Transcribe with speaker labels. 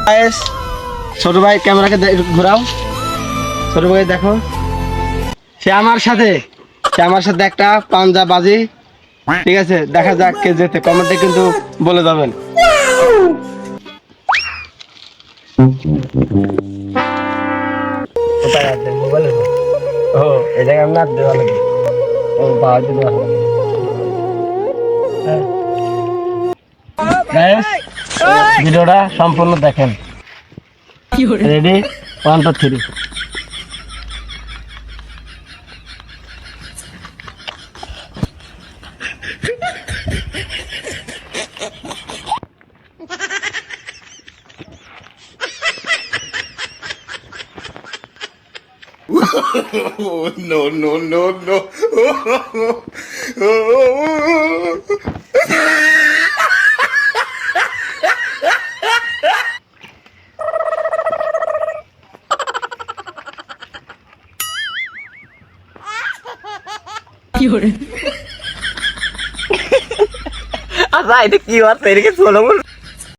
Speaker 1: Guys ছোট ভাই ক্যামেরাকে ঘোরাও, ছোট ভাই দেখো সে আমার সাথে একটা পাঞ্জা বাজি, ঠিক আছে দেখা যাক কে যেতে, কমেন্টে কিন্তু বলে যাবেন। কোথায় আছে মোবাইলে? ও এই জায়গায় না দেওয়া লাগে, ও বাজে দেওয়া লাগে। গাইস ভিডিওটা সম্পূর্ণ দেখেন। Ready 1 2 3।
Speaker 2: No, no, no, no.
Speaker 3: আচ্ছা এটা কি হচ্ছে এদিকে চলো